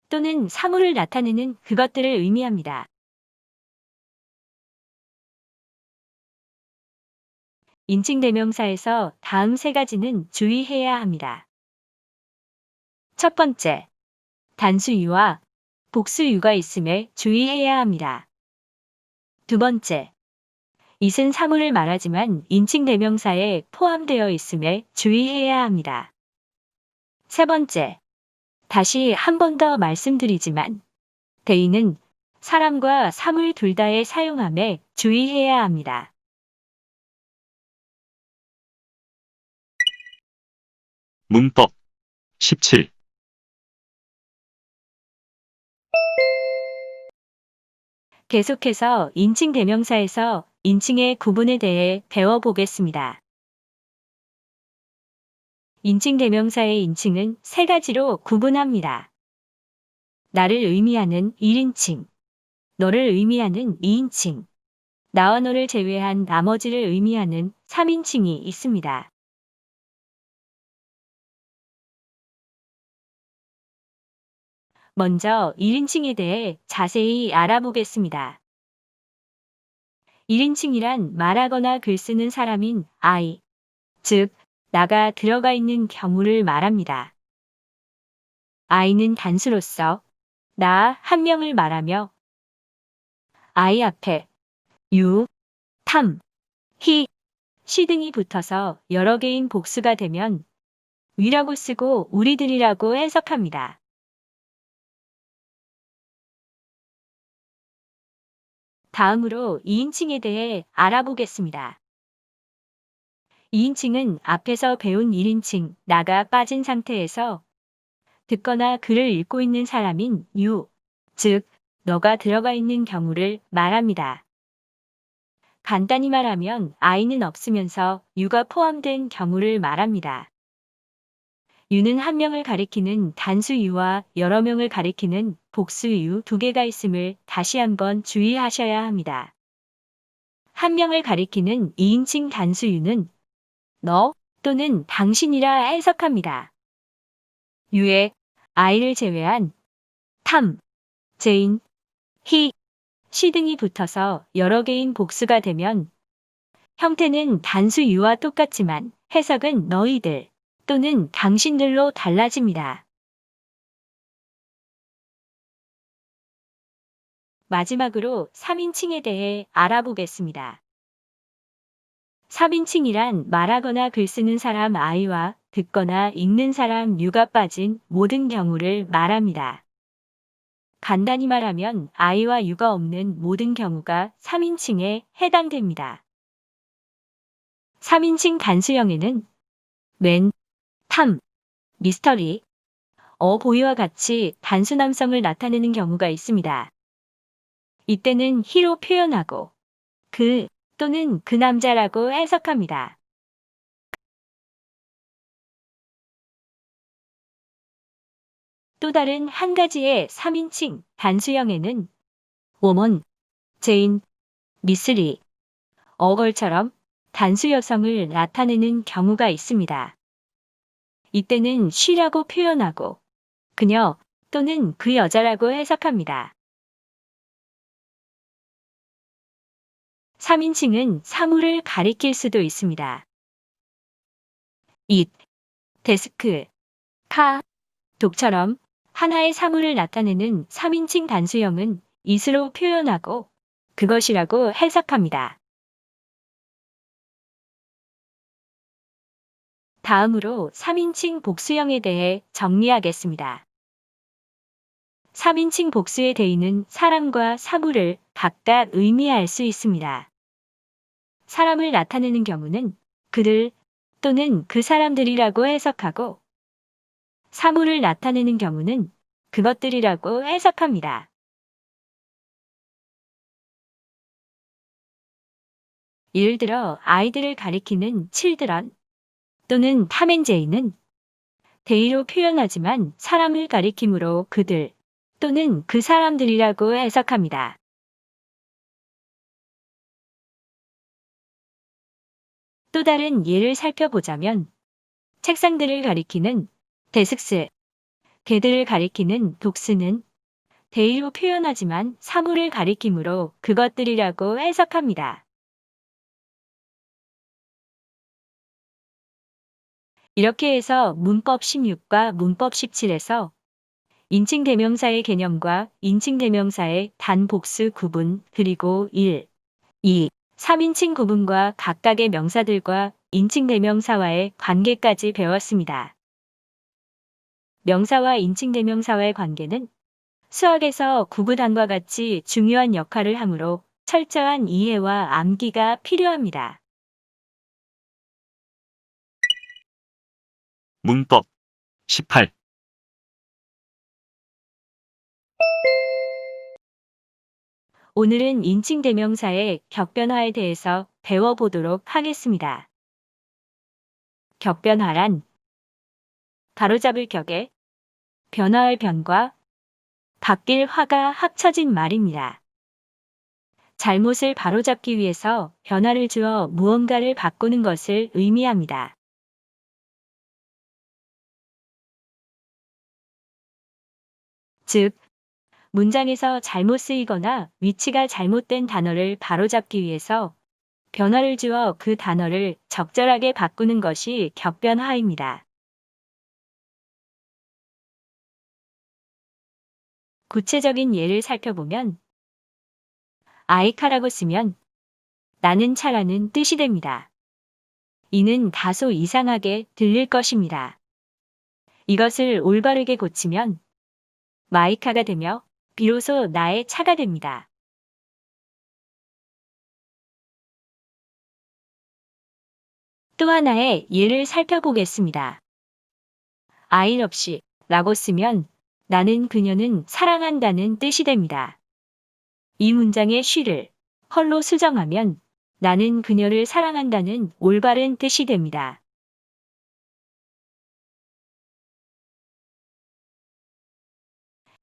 또는 사물을 나타내는 그것들을 의미합니다. 인칭대명사에서 다음 3가지는 주의해야 합니다. 첫 번째, 단수유와 복수유가 있음에 주의해야 합니다. 두 번째, it은 사물을 말하지만 인칭대명사에 포함되어 있음에 주의해야 합니다. 세 번째, 다시 한 번 더 말씀드리지만 they는 사람과 사물 둘 다에 사용함에 주의해야 합니다. 문법 17. 계속해서 인칭대명사에서 인칭의 구분에 대해 배워보겠습니다. 인칭대명사의 인칭은 3가지로 구분합니다. 나를 의미하는 1인칭, 너를 의미하는 2인칭, 나와 너를 제외한 나머지를 의미하는 3인칭이 있습니다. 먼저 1인칭에 대해 자세히 알아보겠습니다. 1인칭이란 말하거나 글 쓰는 사람인 I, 즉 나가 들어가 있는 경우를 말합니다. I는 단수로서 나 한 명을 말하며 I 앞에 you, 탐, he, she 등이 붙어서 여러 개인 복수가 되면 we라고 쓰고 우리들이라고 해석합니다. 다음으로 2인칭에 대해 알아보겠습니다. 2인칭은 앞에서 배운 1인칭 나가 빠진 상태에서 듣거나 글을 읽고 있는 사람인 you, 즉 너가 들어가 있는 경우를 말합니다. 간단히 말하면 I는 없으면서 you가 포함된 경우를 말합니다. you는 한 명을 가리키는 단수 you와 여러 명을 가리키는 복수 you 2개가 있음을 다시 한번 주의하셔야 합니다. 한 명을 가리키는 2인칭 단수 you는 너 또는 당신이라 해석합니다. you에 I를 제외한 탐, 제인, he, she 등이 붙어서 여러 개인 복수가 되면 형태는 단수 you와 똑같지만 해석은 너희들 또는 당신들로 달라집니다. 마지막으로 3인칭에 대해 알아보겠습니다. 3인칭이란 말하거나 글 쓰는 사람 I와 듣거나 읽는 사람 you가 빠진 모든 경우를 말합니다. 간단히 말하면 I와 you가 없는 모든 경우가 3인칭에 해당됩니다. 3인칭 단수형에는 when, 탐, 미스터리, 보이와 같이 단수남성을 나타내는 경우가 있습니다. 이때는 he로 표현하고 그 또는 그 남자라고 해석합니다. 또 다른 한 가지의 3인칭 단수형에는 woman, 제인, 미스리, 어걸처럼 단수 여성을 나타내는 경우가 있습니다. 이때는 she라고 표현하고 그녀 또는 그 여자라고 해석합니다. 3인칭은 사물을 가리킬 수도 있습니다. it, 데스크, 카, 독처럼 하나의 사물을 나타내는 3인칭 단수형은 it으로 표현하고 그것이라고 해석합니다. 다음으로 3인칭 복수형에 대해 정리하겠습니다. 3인칭 복수의 대의는 사람과 사물을 각각 의미할 수 있습니다. 사람을 나타내는 경우는 그들 또는 그 사람들이라고 해석하고 사물을 나타내는 경우는 그것들이라고 해석합니다. 예를 들어 아이들을 가리키는 children 또는 탐앤제이는 대의로 표현하지만 사람을 가리키므로 그들 또는 그 사람들이라고 해석합니다. 또 다른 예를 살펴보자면 책상들을 가리키는 데스크스, 개들을 가리키는 독스는 대의로 표현하지만 사물을 가리키므로 그것들이라고 해석합니다. 이렇게 해서 문법 16과 문법 17에서 인칭 대명사의 개념과 인칭 대명사의 단복수 구분 그리고 1, 2, 3인칭 구분과 각각의 명사들과 인칭 대명사와의 관계까지 배웠습니다. 명사와 인칭 대명사와의 관계는 수학에서 구구단과 같이 중요한 역할을 하므로 철저한 이해와 암기가 필요합니다. 문법 18. 오늘은 인칭 대명사의 격변화에 대해서 배워보도록 하겠습니다. 격변화란 바로잡을 격에 변화할 변과 바뀔 화가 합쳐진 말입니다. 잘못을 바로잡기 위해서 변화를 주어 무언가를 바꾸는 것을 의미합니다. 즉, 문장에서 잘못 쓰이거나 위치가 잘못된 단어를 바로잡기 위해서 변화를 주어 그 단어를 적절하게 바꾸는 것이 격변화입니다. 구체적인 예를 살펴보면 아이카라고 쓰면 나는 차라는 뜻이 됩니다. 이는 다소 이상하게 들릴 것입니다. 이것을 올바르게 고치면 마이카가 되며 비로소 나의 차가 됩니다. 또 하나의 예를 살펴보겠습니다. I love she 라고 쓰면 나는 그녀는 사랑한다는 뜻이 됩니다. 이 문장의 she를 her로 수정하면 나는 그녀를 사랑한다는 올바른 뜻이 됩니다.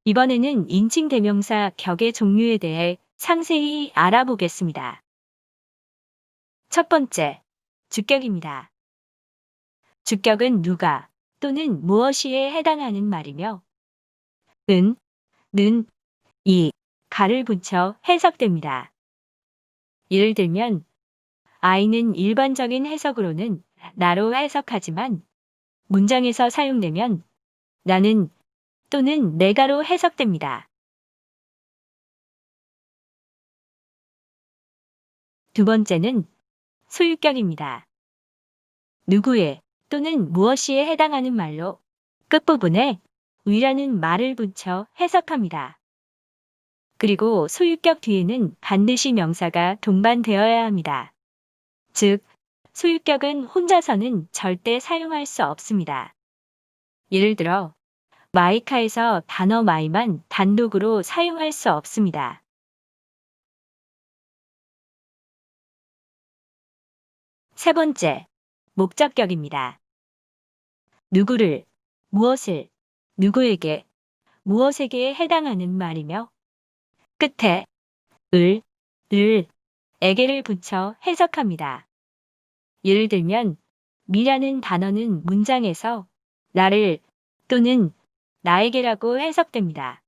이번에는 인칭 대명사 격의 종류에 대해 상세히 알아보겠습니다. 첫 번째, 주격입니다. 주격은 누가 또는 무엇이에 해당하는 말이며 은, 는, 이, 가를 붙여 해석됩니다. 예를 들면 I는 일반적인 해석으로는 나로 해석하지만 문장에서 사용되면 나는 또는 내가로 해석됩니다. 두 번째는 소유격입니다. 누구의 또는 무엇이에 해당하는 말로 끝부분에 위라는 말을 붙여 해석합니다. 그리고 소유격 뒤에는 반드시 명사가 동반되어야 합니다. 즉, 소유격은 혼자서는 절대 사용할 수 없습니다. 예를 들어, 마이카에서 단어 마이만 단독으로 사용할 수 없습니다. 세 번째, 목적격입니다. 누구를, 무엇을, 누구에게 무엇에게 해당하는 말이며 끝에 을, 에게를 붙여 해석합니다. 예를 들면 미라는 단어는 문장에서 나를 또는 나에게라고 해석됩니다.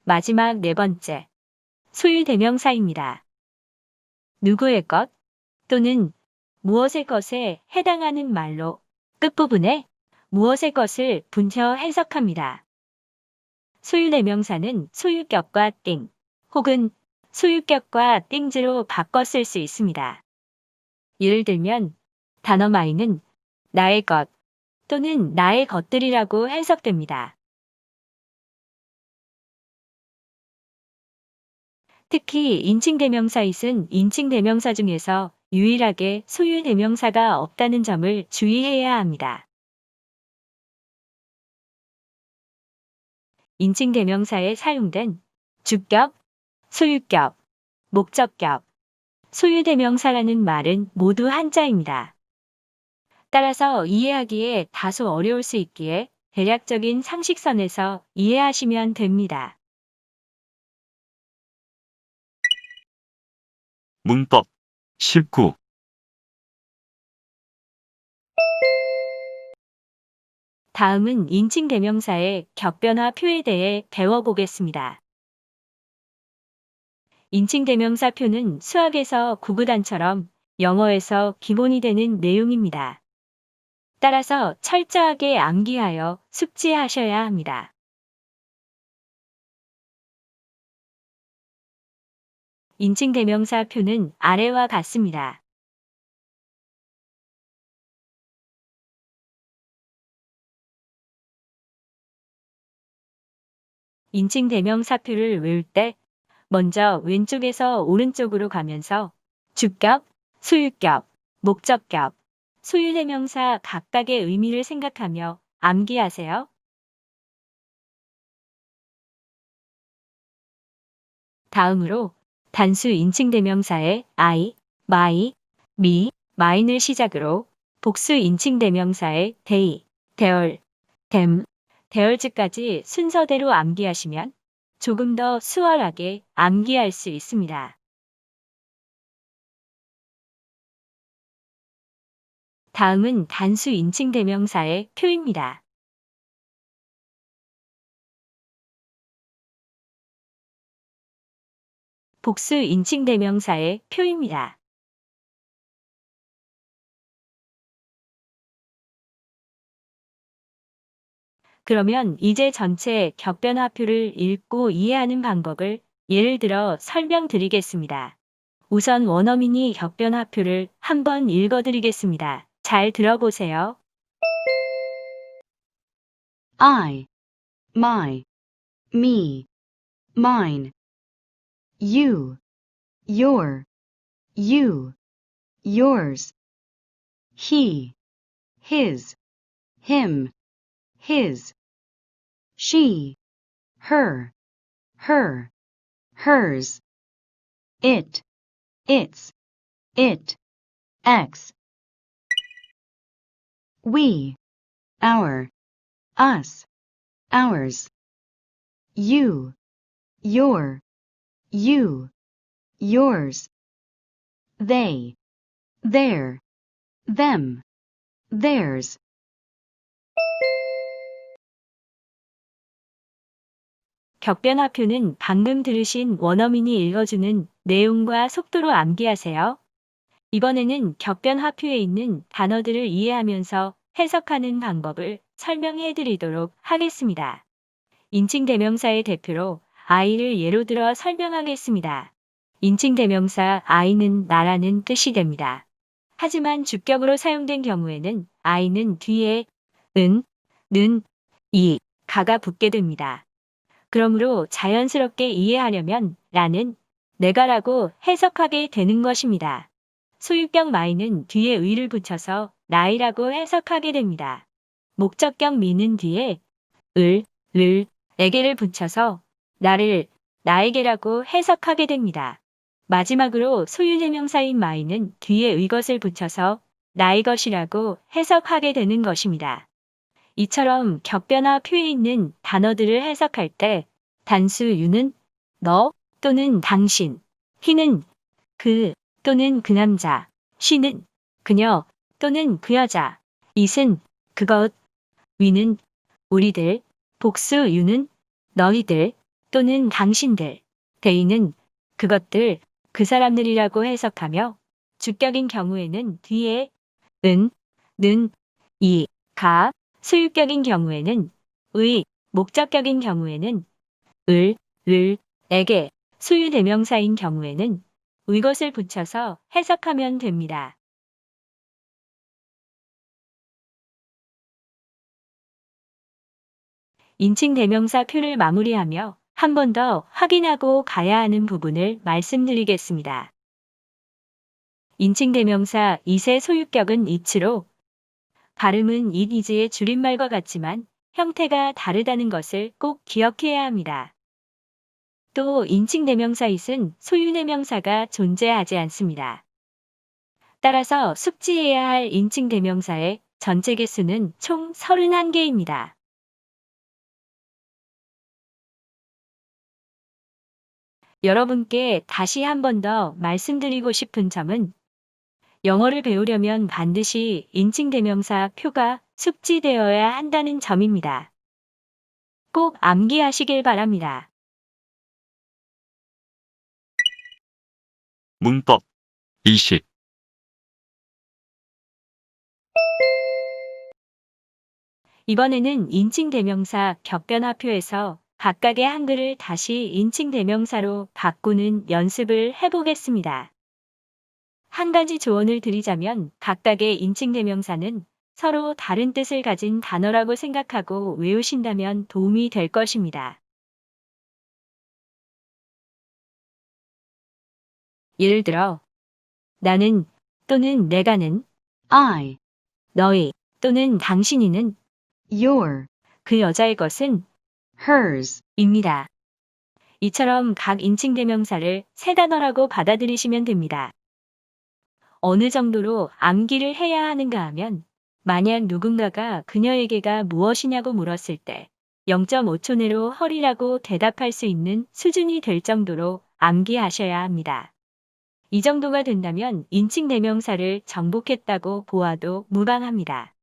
마지막 네 번째, 소유대명사입니다. 누구의 것 또는 무엇의 것에 해당하는 말로 끝부분에 무엇의 것을 붙여 해석합니다. 소유대명사는 소유격과 띵 혹은 소유격과 띵즈로 바꿔 쓸 수 있습니다. 예를 들면 단어 마이는 나의 것 또는 나의 것들이라고 해석됩니다. 특히 인칭대명사잇은 인칭대명사 중에서 유일하게 소유대명사가 없다는 점을 주의해야 합니다. 인칭대명사에 사용된 주격, 소유격, 목적격, 소유대명사라는 말은 모두 한자입니다. 따라서 이해하기에 다소 어려울 수 있기에 대략적인 상식선에서 이해하시면 됩니다. 문법 19. 다음은 인칭대명사의 격변화표에 대해 배워보겠습니다. 인칭대명사표는 수학에서 구구단처럼 영어에서 기본이 되는 내용입니다. 따라서 철저하게 암기하여 숙지하셔야 합니다. 인칭대명사표는 아래와 같습니다. 인칭대명사표를 외울 때 먼저 왼쪽에서 오른쪽으로 가면서 주격, 소유격, 목적격, 소유대명사 각각의 의미를 생각하며 암기하세요. 다음으로 단수 인칭대명사의 I, my, me, mine을 시작으로 복수 인칭대명사의 they, their, them, theirs까지 순서대로 암기하시면 조금 더 수월하게 암기할 수 있습니다. 다음은 단수 인칭대명사의 표입니다. 복수 인칭대명사의 표입니다. 그러면 이제 전체 격변화표를 읽고 이해하는 방법을 예를 들어 설명드리겠습니다. 우선 원어민이 격변화표를 한번 읽어드리겠습니다. 잘 들어보세요. I, my, me, mine. You, your, you, yours. He, his, him, his. She, her, her, hers. It, its, it, x. We, our, us, ours. You, your, you, yours. They, their, them, theirs. 격변화표는 방금 들으신 원어민이 읽어주는 내용과 속도로 암기하세요. 이번에는 격변화표에 있는 단어들을 이해하면서 해석하는 방법을 설명해 드리도록 하겠습니다. 인칭대명사의 대표로 I를 예로 들어 설명하겠습니다. 인칭대명사 I는 나라는 뜻이 됩니다. 하지만 주격으로 사용된 경우에는 I는 뒤에 은, 는, 이, 가가 붙게 됩니다. 그러므로 자연스럽게 이해하려면 라는 내가라고 해석하게 되는 것입니다. 소유격 my는 뒤에 의를 붙여서 나이라고 해석하게 됩니다. 목적격 me는 뒤에 을, 에게를 붙여서 나를, 나에게라고 해석하게 됩니다. 마지막으로 소유대명사인 my는 뒤에 의것을 붙여서 나의 것이라고 해석하게 되는 것입니다. 이처럼 격변화표에 있는 단어들을 해석할 때 단수 유는 너 또는 당신, 히는 그 또는 그 남자, 쉬는 그녀 또는 그 여자, it은 그것, we는 우리들, 복수 you는 너희들 또는 당신들, they는 그것들, 그 사람들이라고 해석하며 주격인 경우에는 뒤에 은, 는, 이, 가, 소유격인 경우에는 의, 목적격인 경우에는 을, 에게, 소유대명사인 경우에는 의것을 붙여서 해석하면 됩니다. 인칭 대명사 표를 마무리하며 한 번 더 확인하고 가야 하는 부분을 말씀드리겠습니다. 인칭 대명사 it의 소유격은 it로 발음은 it is의 줄임말과 같지만 형태가 다르다는 것을 꼭 기억해야 합니다. 또 인칭 대명사 it은 소유 대명사가 존재하지 않습니다. 따라서 숙지해야 할 인칭 대명사의 전체 개수는 총 31개입니다. 여러분께 다시 한 번 더 말씀드리고 싶은 점은 영어를 배우려면 반드시 인칭 대명사 표가 숙지되어야 한다는 점입니다. 꼭 암기하시길 바랍니다. 문법 20. 이번에는 인칭 대명사 격변화표에서 각각의 한글을 다시 인칭 대명사로 바꾸는 연습을 해보겠습니다. 한 가지 조언을 드리자면 각각의 인칭 대명사는 서로 다른 뜻을 가진 단어라고 생각하고 외우신다면 도움이 될 것입니다. 예를 들어 나는 또는 내가는, I, 너희 또는 당신이는, your, 그 여자의 것은 hers. 입니다. 이처럼 각 인칭 대명사를 세 단어라고 받아들이시면 됩니다. 어느 정도로 암기를 해야 하는가 하면 만약 누군가가 그녀에게가 무엇이냐고 물었을 때 0.5초 내로 허리라고 대답할 수 있는 수준이 될 정도로 암기하셔야 합니다. 이 정도가 된다면 인칭 대명사를 정복했다고 보아도 무방합니다.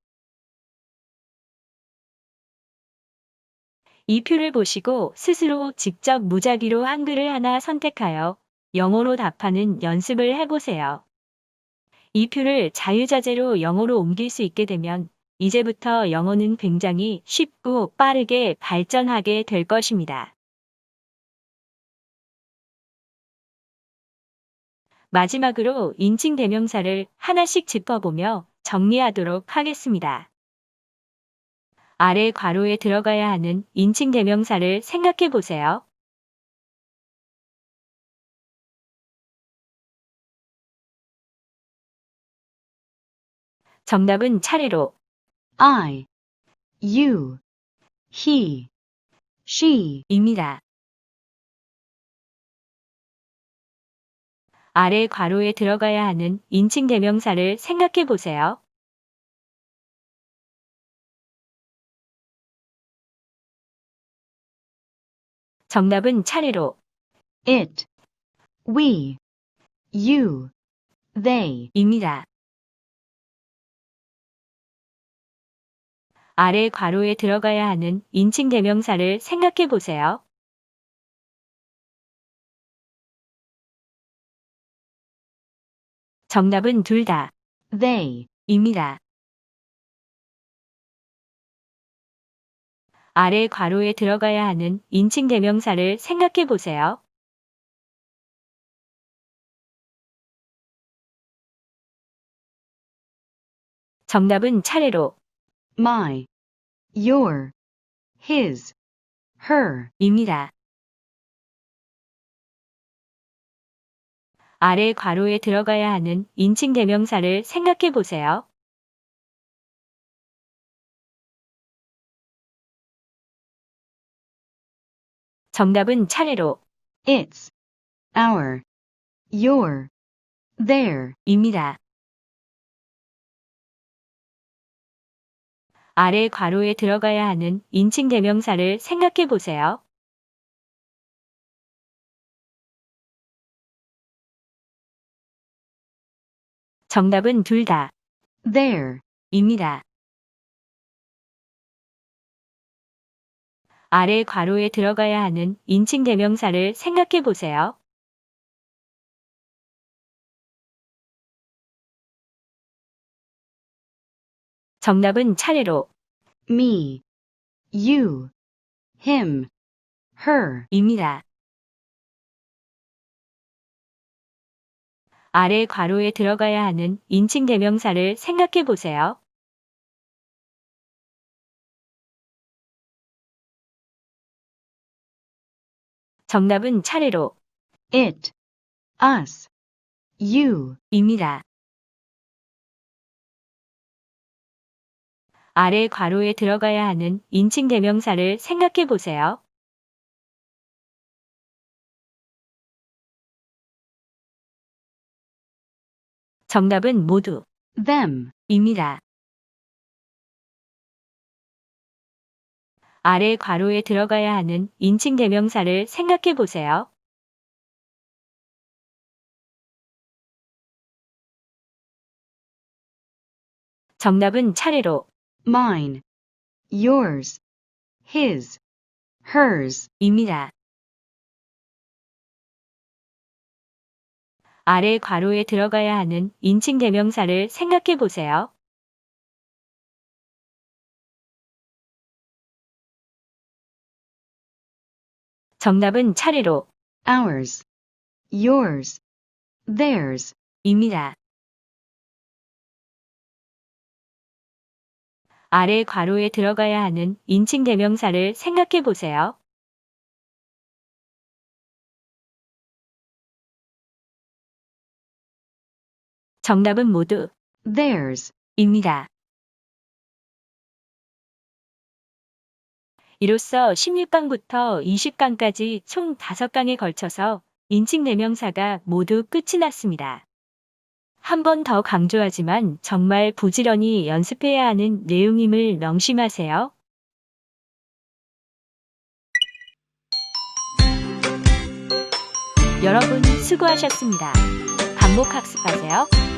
이 표를 보시고 스스로 직접 무작위로 한글을 하나 선택하여 영어로 답하는 연습을 해보세요. 이 표를 자유자재로 영어로 옮길 수 있게 되면 이제부터 영어는 굉장히 쉽고 빠르게 발전하게 될 것입니다. 마지막으로 인칭 대명사를 하나씩 짚어보며 정리하도록 하겠습니다. 아래 괄호에 들어가야 하는 인칭 대명사를 생각해 보세요. 정답은 차례로 I, you, he, she. 입니다. 아래 괄호에 들어가야 하는 인칭 대명사를 생각해 보세요. 정답은 차례로 It, we, you, they. 입니다. 아래 괄호에 들어가야 하는 인칭 대명사를 생각해 보세요. 정답은 둘 다 they. 입니다. 아래 괄호에 들어가야 하는 인칭 대명사를 생각해 보세요. 정답은 차례로 my, your, his, her. 입니다. 아래 괄호에 들어가야 하는 인칭 대명사를 생각해 보세요. 정답은 차례로 It's, our, your, their. 입니다. 아래 괄호에 들어가야 하는 인칭 대명사를 생각해 보세요. 정답은 둘 다 there, 입니다. 아래 괄호에 들어가야 하는 인칭 대명사를 생각해 보세요. 정답은 차례로 me, you, him, her, 입니다. 아래 괄호에 들어가야 하는 인칭 대명사를 생각해 보세요. 정답은 차례로 it, us, you, 입니다. 아래 괄호에 들어가야 하는 인칭 대명사를 생각해 보세요. 정답은 모두 them, 입니다. 아래 괄호에 들어가야 하는 인칭 대명사를 생각해 보세요. 정답은 차례로 mine, yours, his, hers, 입니다. 아래 괄호에 들어가야 하는 인칭 대명사를 생각해 보세요. 정답은 차례로 ours, yours, theirs, 입니다. 아래 괄호에 들어가야 하는 인칭 대명사를 생각해 보세요. 정답은 모두 theirs. 입니다. 이로써 16강부터 20강까지 총 5강에 걸쳐서 인칭 대명사가 모두 끝이 났습니다. 한 번 더 강조하지만 정말 부지런히 연습해야 하는 내용임을 명심하세요. 여러분 수고하셨습니다. 반복 학습하세요.